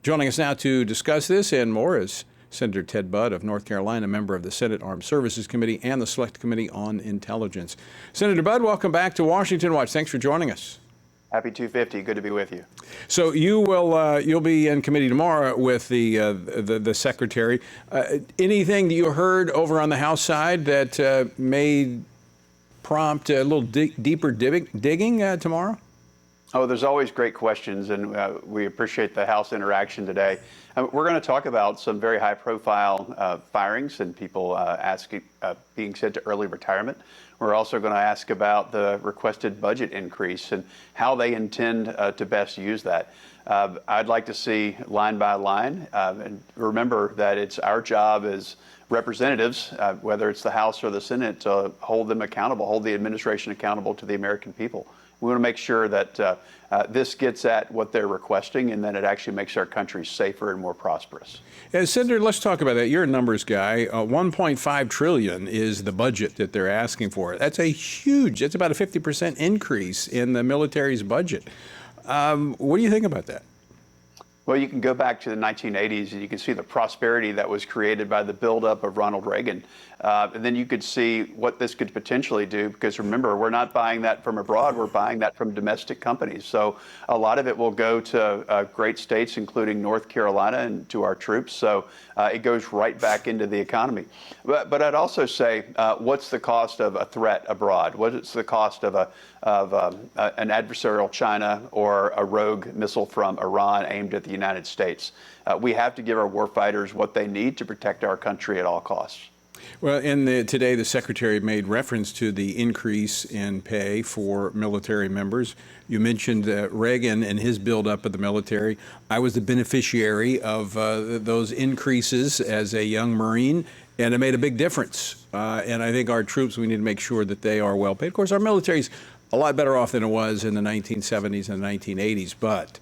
Joining us now to discuss this and more is Senator Ted Budd of North Carolina, member of the Senate Armed Services Committee and the Select Committee on Intelligence. Senator Budd, welcome back to Washington Watch. Thanks for joining us. Happy 250. Good to be with you. So you'll be in committee tomorrow with the secretary. Anything that you heard over on the House side that may prompt a little deeper digging tomorrow? Oh, there's always great questions, and we appreciate the House interaction today. We're going to talk about some very high-profile firings and people being sent to early retirement. We're also going to ask about the requested budget increase and how they intend to best use that. I'd like to see line by line, and remember that it's our job as representatives, whether it's the House or the Senate, to hold them accountable, hold the administration accountable to the American people. We want to make sure that this gets at what they're requesting and that it actually makes our country safer and more prosperous. Senator, let's talk about that. You're a numbers guy. $1.5 trillion is the budget that they're asking for. That's that's about a 50% increase in the military's budget. What do you think about that? Well, you can go back to the 1980s and you can see the prosperity that was created by the buildup of Ronald Reagan. And then you could see what this could potentially do, because remember, we're not buying that from abroad, we're buying that from domestic companies. So a lot of it will go to great states, including North Carolina, and to our troops. So it goes right back into the economy. But I'd also say, what's the cost of a threat abroad? What's the cost of an adversarial China or a rogue missile from Iran aimed at the United States? We have to give our warfighters what they need to protect our country at all costs. Well, today the Secretary made reference to the increase in pay for military members. You mentioned Reagan and his buildup of the military. I was the beneficiary of those increases as a young Marine, and it made a big difference. And I think our troops, we need to make sure that they are well paid. Of course, our military's a lot better off than it was in the 1970s and 1980s, but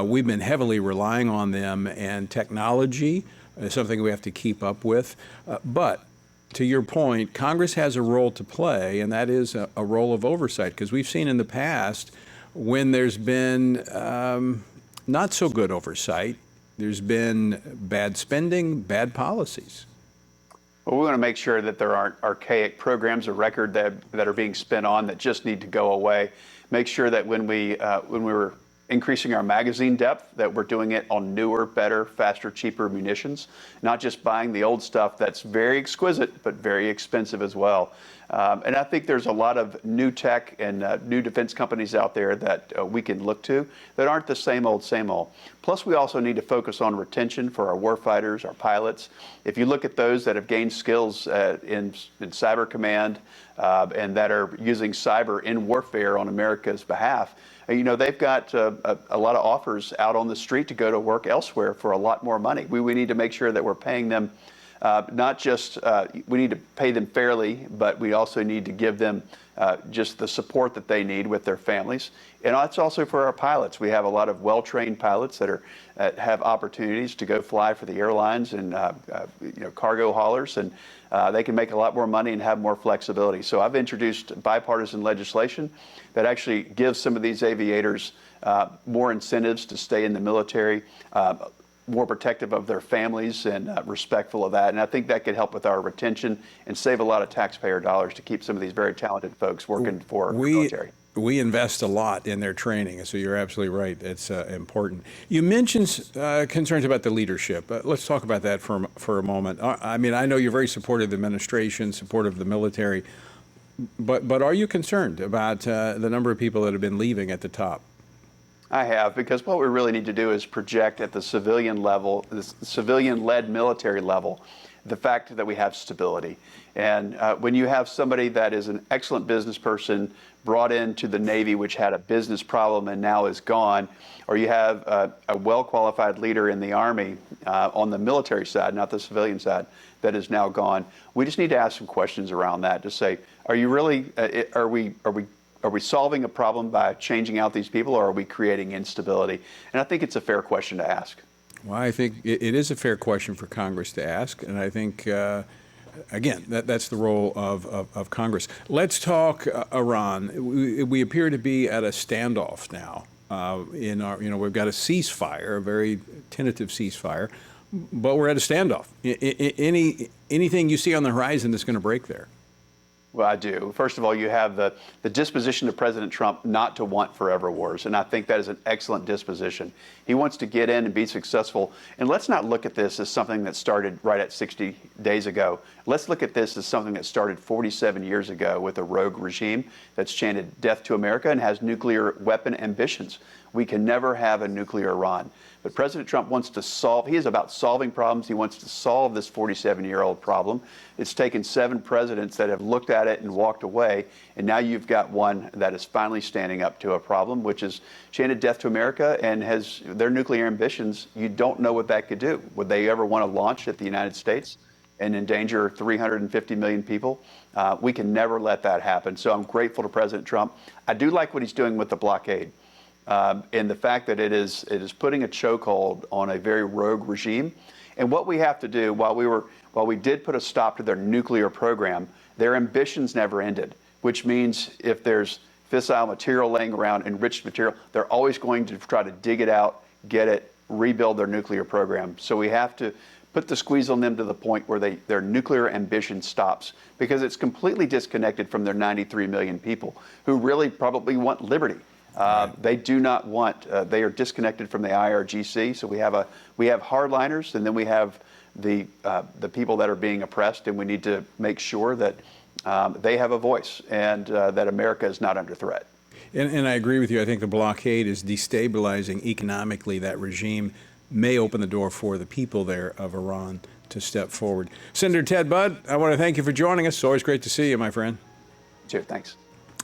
we've been heavily relying on them, and technology is something we have to keep up with. But to your point, Congress has a role to play, and that is a role of oversight, because we've seen in the past when there's been not so good oversight, there's been bad spending, bad policies. Well, we want to make sure that there aren't archaic programs of record that are being spent on that just need to go away. Make sure that when we were increasing our magazine depth, that we're doing it on newer, better, faster, cheaper munitions, not just buying the old stuff that's very exquisite, but very expensive as well. And I think there's a lot of new tech and new defense companies out there that we can look to that aren't the same old, same old. Plus, we also need to focus on retention for our warfighters, our pilots. If you look at those that have gained skills in cyber command and that are using cyber in warfare on America's behalf, they've got a lot of offers out on the street to go to work elsewhere for a lot more money. We need to make sure that we're paying them, not just, we need to pay them fairly, but we also need to give them just the support that they need with their families. And that's also for our pilots. We have a lot of well-trained pilots that have opportunities to go fly for the airlines and cargo haulers, and they can make a lot more money and have more flexibility. So I've introduced bipartisan legislation that actually gives some of these aviators more incentives to stay in the military, more protective of their families and respectful of that. And I think that could help with our retention and save a lot of taxpayer dollars to keep some of these very talented folks working for the military. We invest a lot in their training, so you're absolutely right. It's important. You mentioned concerns about the leadership. Let's talk about that for a moment. I mean, I know you're very supportive of the administration, supportive of the military, but are you concerned about the number of people that have been leaving at the top? I have, because what we really need to do is project at the civilian level, the civilian-led military level, the fact that we have stability. And when you have somebody that is an excellent business person brought into the Navy, which had a business problem and now is gone, or you have a well-qualified leader in the Army on the military side, not the civilian side, that is now gone, we just need to ask some questions around that to say, are you really, are we solving a problem by changing out these people, or are we creating instability? And I think it's a fair question to ask. Well, I think it is a fair question for Congress to ask, and I think, again, that's the role of Congress. Let's talk Iran. We appear to be at a standoff now. in our, we've got a ceasefire, a very tentative ceasefire, but we're at a standoff. Anything you see on the horizon that's going to break there? Well, I do. First of all, you have the disposition of President Trump not to want forever wars, and I think that is an excellent disposition. He wants to get in and be successful. And let's not look at this as something that started right at 60 days ago. Let's look at this as something that started 47 years ago with a rogue regime that's chanted death to America and has nuclear weapon ambitions. We can never have a nuclear Iran. But President Trump wants to solve, he is about solving problems. He wants to solve this 47-year-old problem. It's taken 7 presidents that have looked at it and walked away. And now you've got one that is finally standing up to a problem, which is chanted death to America and has their nuclear ambitions. You don't know what that could do. Would they ever want to launch at the United States and endanger 350 million people? We can never let that happen. So I'm grateful to President Trump. I do like what he's doing with the blockade. And the fact that it is putting a chokehold on a very rogue regime. And what we have to do, while we did put a stop to their nuclear program, their ambitions never ended, which means if there's fissile material laying around, enriched material, they're always going to try to dig it out, get it, rebuild their nuclear program. So we have to put the squeeze on them to the point where their nuclear ambition stops, because it's completely disconnected from their 93 million people who really probably want liberty. They do not want, they are disconnected from the IRGC. So we have hardliners, and then we have the people that are being oppressed, and we need to make sure that they have a voice and that America is not under threat. And I agree with you. I think the blockade is destabilizing economically that regime, may open the door for the people there of Iran to step forward. Senator Ted Budd, I want to thank you for joining us. It's always great to see you, my friend. Sure, thanks.